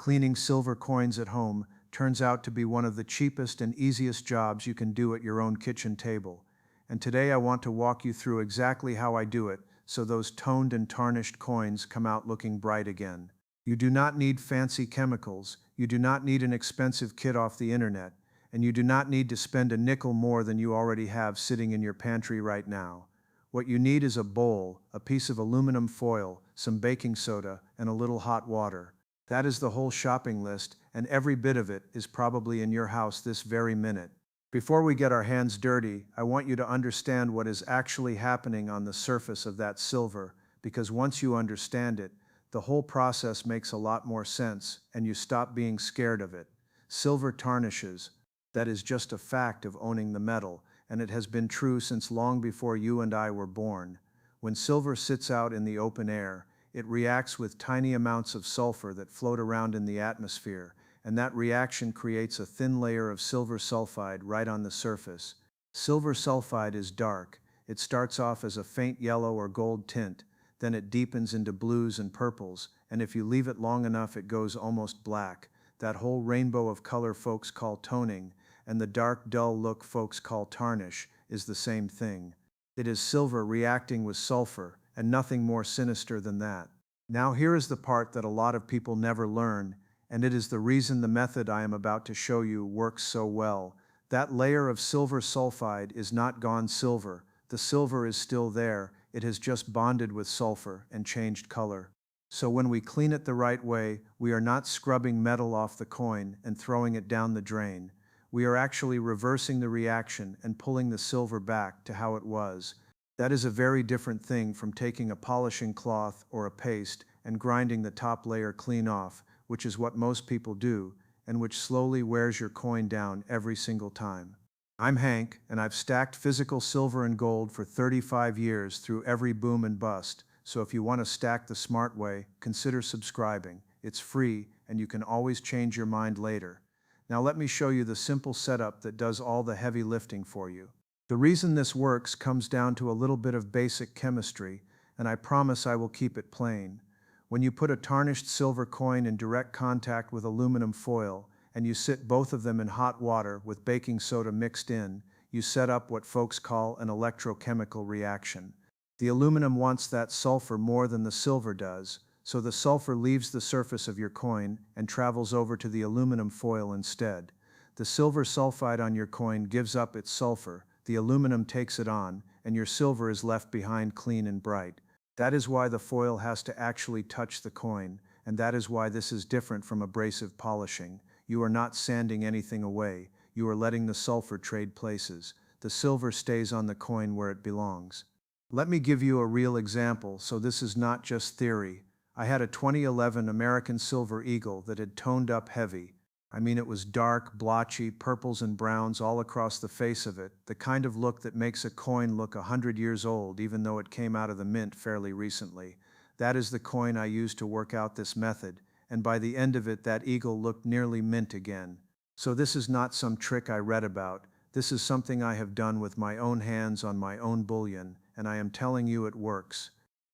Cleaning silver coins at home turns out to be one of the cheapest and easiest jobs you can do at your own kitchen table. And today I want to walk you through exactly how I do it so those toned and tarnished coins come out looking bright again. You do not need fancy chemicals, you do not need an expensive kit off the internet, and you do not need to spend a nickel more than you already have sitting in your pantry right now. What you need is a bowl, a piece of aluminum foil, some baking soda, and a little hot water. That is the whole shopping list, and every bit of it is probably in your house this very minute. Before we get our hands dirty, I want you to understand what is actually happening on the surface of that silver, because once you understand it, the whole process makes a lot more sense, and you stop being scared of it. Silver tarnishes. That is just a fact of owning the metal, and it has been true since long before you and I were born. When silver sits out in the open air, it reacts with tiny amounts of sulfur that float around in the atmosphere, and that reaction creates a thin layer of silver sulfide right on the surface. Silver sulfide is dark. It starts off as a faint yellow or gold tint, then it deepens into blues and purples, and if you leave it long enough it goes almost black. That whole rainbow of color folks call toning, and the dark, dull look folks call tarnish, is the same thing. It is silver reacting with sulfur, and nothing more sinister than that. Now here is the part that a lot of people never learn, and it is the reason the method I am about to show you works so well. That layer of silver sulfide is not gone silver. The silver is still there, it has just bonded with sulfur and changed color. So when we clean it the right way, we are not scrubbing metal off the coin and throwing it down the drain. We are actually reversing the reaction and pulling the silver back to how it was. That is a very different thing from taking a polishing cloth or a paste and grinding the top layer clean off, which is what most people do, and which slowly wears your coin down every single time. I'm Hank, and I've stacked physical silver and gold for 35 years through every boom and bust, so if you want to stack the smart way, consider subscribing. It's free, and you can always change your mind later. Now let me show you the simple setup that does all the heavy lifting for you. The reason this works comes down to a little bit of basic chemistry, and I promise I will keep it plain. When you put a tarnished silver coin in direct contact with aluminum foil, and you sit both of them in hot water with baking soda mixed in, you set up what folks call an electrochemical reaction. The aluminum wants that sulfur more than the silver does, so the sulfur leaves the surface of your coin and travels over to the aluminum foil instead. The silver sulfide on your coin gives up its sulfur, the aluminum takes it on, and your silver is left behind clean and bright. That is why the foil has to actually touch the coin, and that is why this is different from abrasive polishing. You are not sanding anything away, you are letting the sulfur trade places. The silver stays on the coin where it belongs. Let me give you a real example, so this is not just theory. I had a 2011 American Silver Eagle that had toned up heavy. I mean, it was dark, blotchy, purples and browns all across the face of it, the kind of look that makes a coin look 100 years old even though it came out of the mint fairly recently. That is the coin I used to work out this method, and by the end of it that eagle looked nearly mint again. So this is not some trick I read about, this is something I have done with my own hands on my own bullion, and I am telling you it works.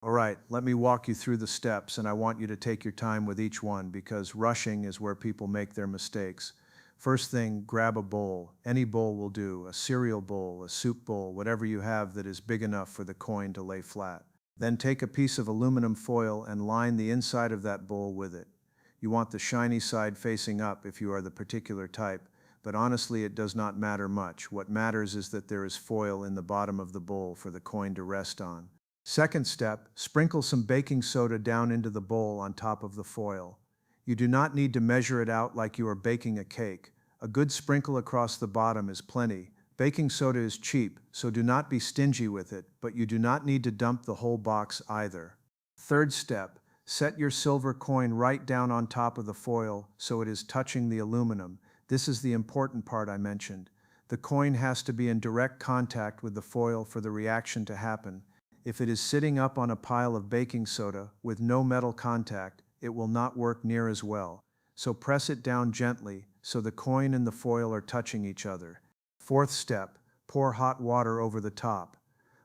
Alright, let me walk you through the steps, and I want you to take your time with each one because rushing is where people make their mistakes. First thing, grab a bowl. Any bowl will do, a cereal bowl, a soup bowl, whatever you have that is big enough for the coin to lay flat. Then take a piece of aluminum foil and line the inside of that bowl with it. You want the shiny side facing up if you are the particular type, but honestly it does not matter much. What matters is that there is foil in the bottom of the bowl for the coin to rest on. Second step, sprinkle some baking soda down into the bowl on top of the foil. You do not need to measure it out like you are baking a cake. A good sprinkle across the bottom is plenty. Baking soda is cheap, so do not be stingy with it, but you do not need to dump the whole box either. Third step, set your silver coin right down on top of the foil so it is touching the aluminum. This is the important part I mentioned. The coin has to be in direct contact with the foil for the reaction to happen. If it is sitting up on a pile of baking soda with no metal contact, it will not work near as well. So press it down gently so the coin and the foil are touching each other. Fourth step, pour hot water over the top.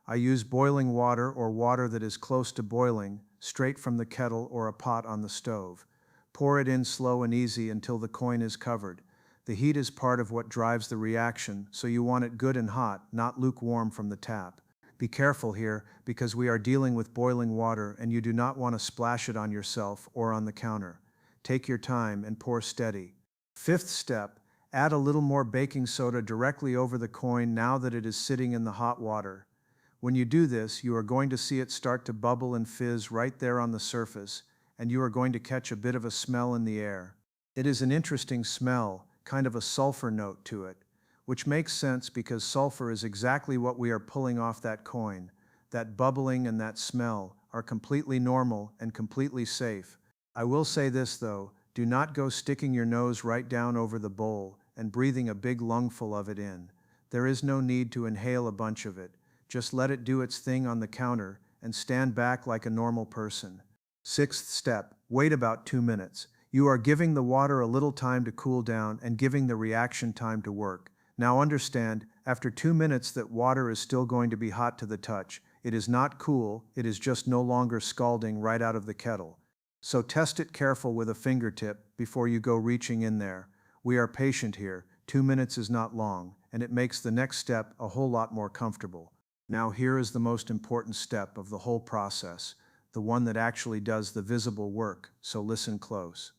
I use boiling water or water that is close to boiling, straight from the kettle or a pot on the stove. Pour it in slow and easy until the coin is covered. The heat is part of what drives the reaction, so you want it good and hot, not lukewarm from the tap. Be careful here, because we are dealing with boiling water and you do not want to splash it on yourself or on the counter. Take your time and pour steady. Fifth step, add a little more baking soda directly over the coin now that it is sitting in the hot water. When you do this, you are going to see it start to bubble and fizz right there on the surface, and you are going to catch a bit of a smell in the air. It is an interesting smell, kind of a sulfur note to it, which makes sense because sulfur is exactly what we are pulling off that coin. That bubbling and that smell are completely normal and completely safe. I will say this though, do not go sticking your nose right down over the bowl and breathing a big lungful of it in. There is no need to inhale a bunch of it. Just let it do its thing on the counter and stand back like a normal person. Sixth step, wait about 2 minutes. You are giving the water a little time to cool down and giving the reaction time to work. Now understand, after 2 minutes that water is still going to be hot to the touch. It is not cool, it is just no longer scalding right out of the kettle. So test it careful with a fingertip before you go reaching in there. We are patient here, 2 minutes is not long, and it makes the next step a whole lot more comfortable. Now here is the most important step of the whole process, the one that actually does the visible work, so listen close.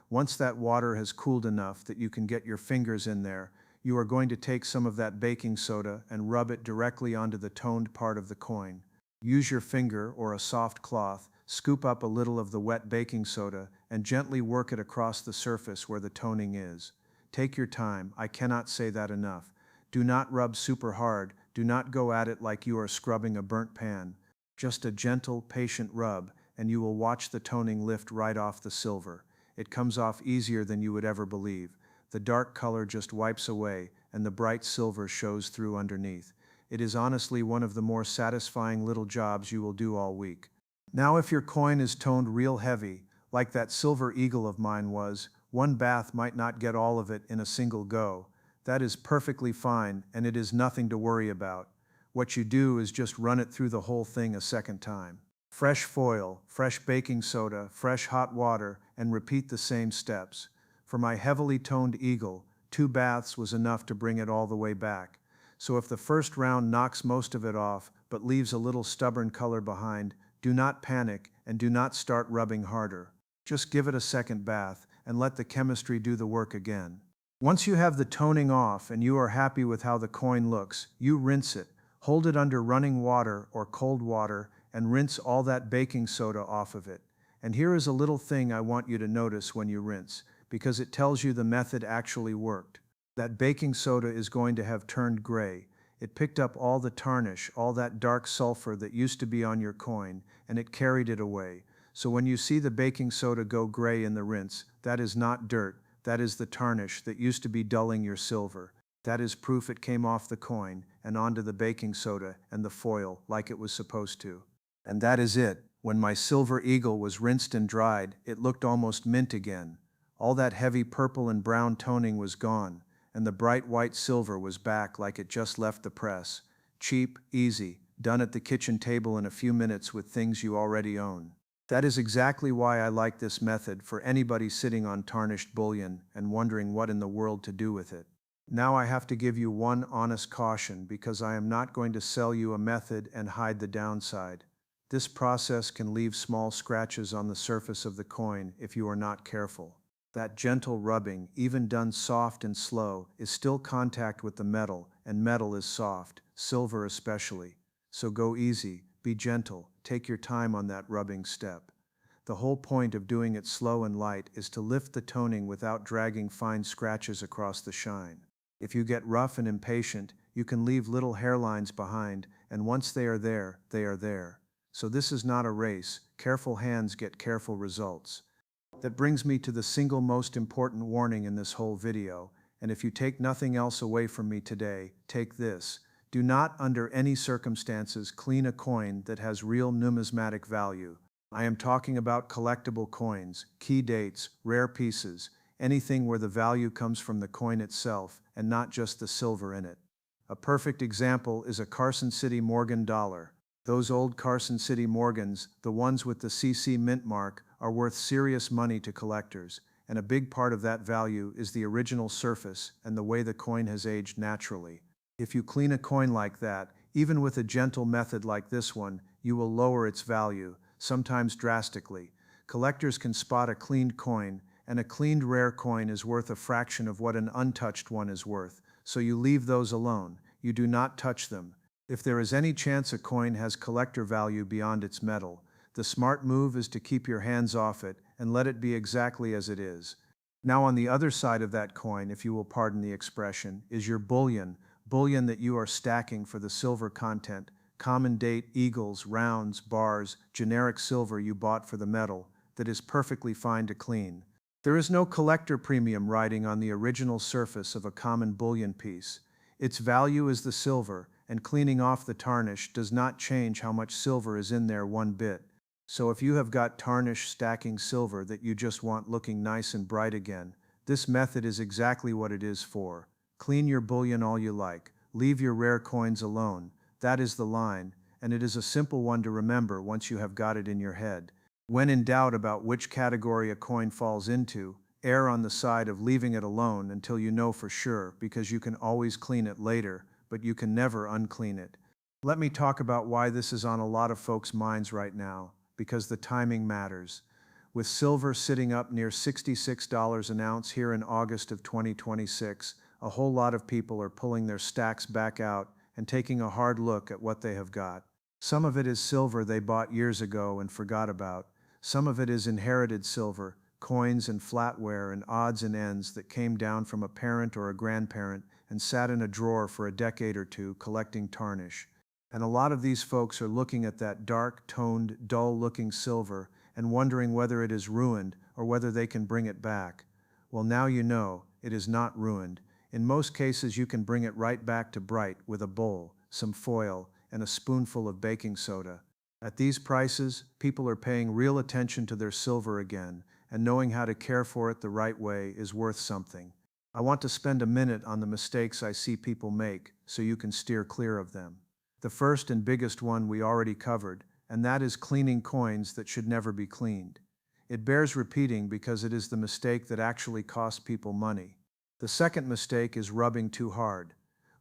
Once that water has cooled enough that you can get your fingers in there, you are going to take some of that baking soda and rub it directly onto the toned part of the coin. Use your finger or a soft cloth, scoop up a little of the wet baking soda, and gently work it across the surface where the toning is. Take your time, I cannot say that enough. Do not rub super hard, do not go at it like you are scrubbing a burnt pan. Just a gentle, patient rub, and you will watch the toning lift right off the silver. It comes off easier than you would ever believe. The dark color just wipes away, and the bright silver shows through underneath. It is honestly one of the more satisfying little jobs you will do all week. Now if your coin is toned real heavy, like that silver eagle of mine was, one bath might not get all of it in a single go. That is perfectly fine, and it is nothing to worry about. What you do is just run it through the whole thing a second time. Fresh foil, fresh baking soda, fresh hot water, and repeat the same steps. For my heavily toned eagle, 2 baths was enough to bring it all the way back. So if the first round knocks most of it off, but leaves a little stubborn color behind, do not panic and do not start rubbing harder. Just give it a second bath and let the chemistry do the work again. Once you have the toning off and you are happy with how the coin looks, you rinse it, hold it under running water or cold water, and rinse all that baking soda off of it. And here is a little thing I want you to notice when you rinse, because it tells you the method actually worked. That baking soda is going to have turned gray. It picked up all the tarnish, all that dark sulfur that used to be on your coin, and it carried it away. So when you see the baking soda go gray in the rinse, that is not dirt, that is the tarnish that used to be dulling your silver. That is proof it came off the coin and onto the baking soda and the foil like it was supposed to. And that is it. When my silver eagle was rinsed and dried, it looked almost mint again. All that heavy purple and brown toning was gone, and the bright white silver was back like it just left the press. Cheap, easy, done at the kitchen table in a few minutes with things you already own. That is exactly why I like this method for anybody sitting on tarnished bullion and wondering what in the world to do with it. Now I have to give you one honest caution because I am not going to sell you a method and hide the downside. This process can leave small scratches on the surface of the coin if you are not careful. That gentle rubbing, even done soft and slow, is still contact with the metal, and metal is soft, silver especially. So go easy, be gentle, take your time on that rubbing step. The whole point of doing it slow and light is to lift the toning without dragging fine scratches across the shine. If you get rough and impatient, you can leave little hairlines behind, and once they are there, they are there. So this is not a race. Careful hands get careful results. That brings me to the single most important warning in this whole video, and if you take nothing else away from me today, take this. Do not, under any circumstances, clean a coin that has real numismatic value. I am talking about collectible coins, key dates, rare pieces, anything where the value comes from the coin itself and not just the silver in it. A perfect example is a Carson City Morgan dollar. Those old Carson City Morgans, the ones with the CC mint mark, are worth serious money to collectors, and a big part of that value is the original surface and the way the coin has aged naturally. If you clean a coin like that, even with a gentle method like this one, you will lower its value, sometimes drastically. Collectors can spot a cleaned coin, and a cleaned rare coin is worth a fraction of what an untouched one is worth, so you leave those alone. You do not touch them. If there is any chance a coin has collector value beyond its metal, the smart move is to keep your hands off it and let it be exactly as it is. Now on the other side of that coin, if you will pardon the expression, is your bullion that you are stacking for the silver content, common date, eagles, rounds, bars, generic silver you bought for the metal, that is perfectly fine to clean. There is no collector premium riding on the original surface of a common bullion piece. Its value is the silver, and cleaning off the tarnish does not change how much silver is in there one bit. So if you have got tarnish stacking silver that you just want looking nice and bright again, this method is exactly what it is for. Clean your bullion all you like, leave your rare coins alone. That is the line, and it is a simple one to remember once you have got it in your head. When in doubt about which category a coin falls into, err on the side of leaving it alone until you know for sure, because you can always clean it later, but you can never unclean it. Let me talk about why this is on a lot of folks' minds right now, because the timing matters. With silver sitting up near $66 an ounce here in August of 2026, a whole lot of people are pulling their stacks back out and taking a hard look at what they have got. Some of it is silver they bought years ago and forgot about. Some of it is inherited silver, coins and flatware and odds and ends that came down from a parent or a grandparent and sat in a drawer for a decade or two collecting tarnish. And a lot of these folks are looking at that dark-toned, dull-looking silver and wondering whether it is ruined or whether they can bring it back. Well, now you know, it is not ruined. In most cases, you can bring it right back to bright with a bowl, some foil, and a spoonful of baking soda. At these prices, people are paying real attention to their silver again, and knowing how to care for it the right way is worth something. I want to spend a minute on the mistakes I see people make so you can steer clear of them. The first and biggest one we already covered, and that is cleaning coins that should never be cleaned. It bears repeating because it is the mistake that actually costs people money. The second mistake is rubbing too hard.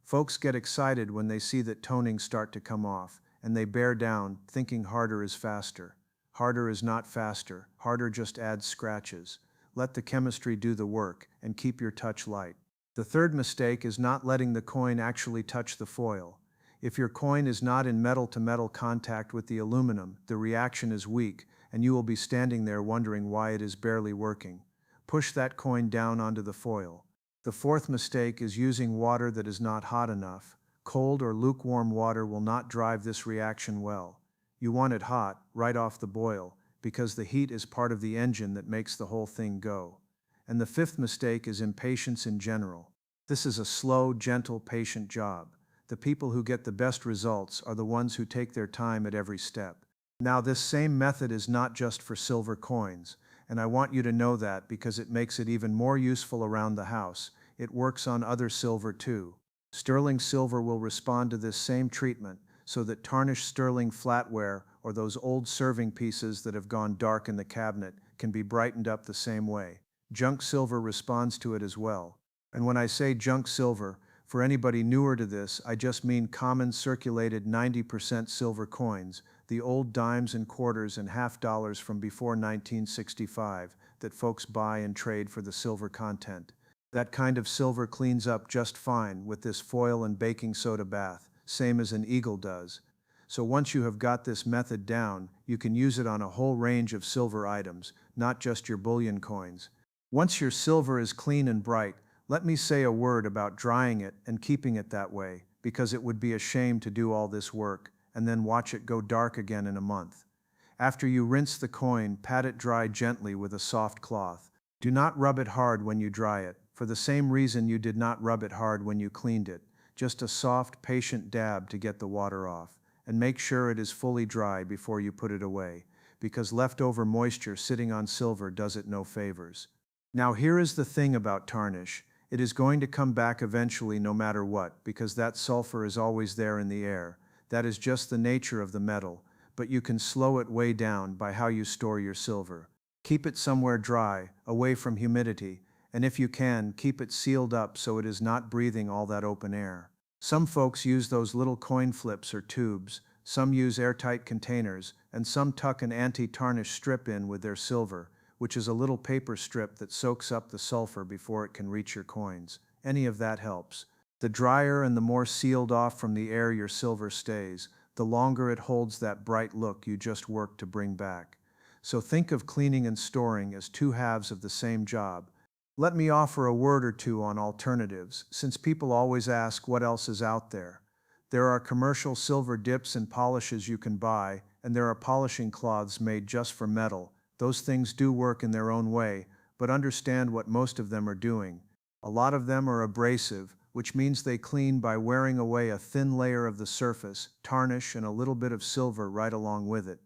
Folks get excited when they see that tonings start to come off, and they bear down, thinking harder is faster. Harder is not faster, harder just adds scratches. Let the chemistry do the work, and keep your touch light. The third mistake is not letting the coin actually touch the foil. If your coin is not in metal-to-metal contact with the aluminum, the reaction is weak, and you will be standing there wondering why it is barely working. Push that coin down onto the foil. The fourth mistake is using water that is not hot enough. Cold or lukewarm water will not drive this reaction well. You want it hot, right off the boil, because the heat is part of the engine that makes the whole thing go. And the fifth mistake is impatience in general. This is a slow, gentle, patient job. The people who get the best results are the ones who take their time at every step. Now, this same method is not just for silver coins, and I want you to know that because it makes it even more useful around the house. It works on other silver too. Sterling silver will respond to this same treatment, so that tarnished sterling flatware or those old serving pieces that have gone dark in the cabinet can be brightened up the same way. Junk silver responds to it as well. And when I say junk silver, for anybody newer to this, I just mean common circulated 90% silver coins, the old dimes and quarters and half dollars from before 1965 that folks buy and trade for the silver content. That kind of silver cleans up just fine with this foil and baking soda bath, same as an eagle does. So once you have got this method down, you can use it on a whole range of silver items, not just your bullion coins. Once your silver is clean and bright, let me say a word about drying it and keeping it that way, because it would be a shame to do all this work and then watch it go dark again in a month. After you rinse the coin, pat it dry gently with a soft cloth. Do not rub it hard when you dry it, for the same reason you did not rub it hard when you cleaned it. Just a soft, patient dab to get the water off, and make sure it is fully dry before you put it away, because leftover moisture sitting on silver does it no favors. Now here is the thing about tarnish. It is going to come back eventually no matter what, because that sulfur is always there in the air. That is just the nature of the metal, but you can slow it way down by how you store your silver. Keep it somewhere dry, away from humidity, and if you can, keep it sealed up so it is not breathing all that open air. Some folks use those little coin flips or tubes, some use airtight containers, and some tuck an anti-tarnish strip in with their silver, which is a little paper strip that soaks up the sulfur before it can reach your coins. Any of that helps. The drier and the more sealed off from the air your silver stays, the longer it holds that bright look you just worked to bring back. So think of cleaning and storing as two halves of the same job. Let me offer a word or two on alternatives, since people always ask what else is out there. There are commercial silver dips and polishes you can buy, and there are polishing cloths made just for metal. Those things do work in their own way, but understand what most of them are doing. A lot of them are abrasive, which means they clean by wearing away a thin layer of the surface, tarnish, and a little bit of silver right along with it.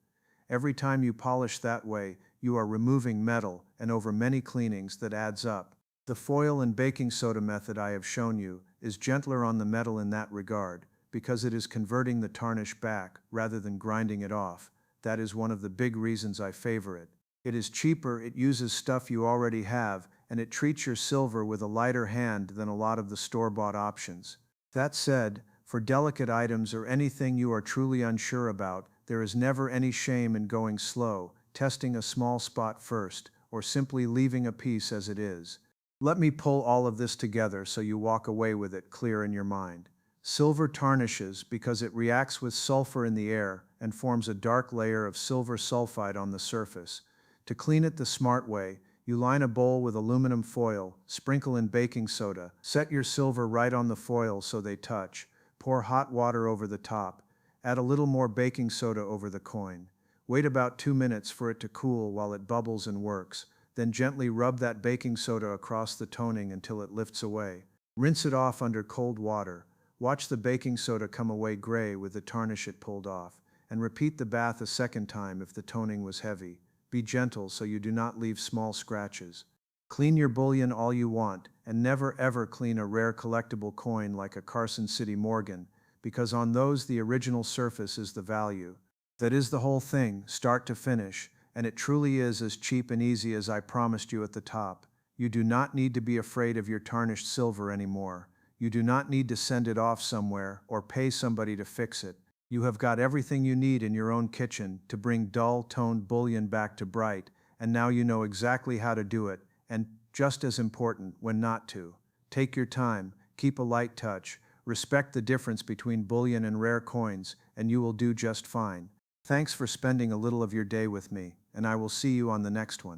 Every time you polish that way, you are removing metal, and over many cleanings that adds up. The foil and baking soda method I have shown you is gentler on the metal in that regard, because it is converting the tarnish back rather than grinding it off. That is one of the big reasons I favor it. It is cheaper, it uses stuff you already have, and it treats your silver with a lighter hand than a lot of the store-bought options. That said, for delicate items or anything you are truly unsure about, there is never any shame in going slow, testing a small spot first, or simply leaving a piece as it is. Let me pull all of this together so you walk away with it clear in your mind. Silver tarnishes because it reacts with sulfur in the air and forms a dark layer of silver sulfide on the surface. To clean it the smart way, you line a bowl with aluminum foil, sprinkle in baking soda, set your silver right on the foil so they touch, pour hot water over the top, add a little more baking soda over the coin. Wait about 2 minutes for it to cool while it bubbles and works, then gently rub that baking soda across the toning until it lifts away. Rinse it off under cold water. Watch the baking soda come away gray with the tarnish it pulled off, and repeat the bath a second time if the toning was heavy. Be gentle so you do not leave small scratches. Clean your bullion all you want, and never ever clean a rare collectible coin like a Carson City Morgan, because on those the original surface is the value. That is the whole thing, start to finish, and it truly is as cheap and easy as I promised you at the top. You do not need to be afraid of your tarnished silver anymore. You do not need to send it off somewhere or pay somebody to fix it. You have got everything you need in your own kitchen to bring dull-toned bullion back to bright, and now you know exactly how to do it, and just as important, when not to. Take your time, keep a light touch, respect the difference between bullion and rare coins, and you will do just fine. Thanks for spending a little of your day with me, and I will see you on the next one.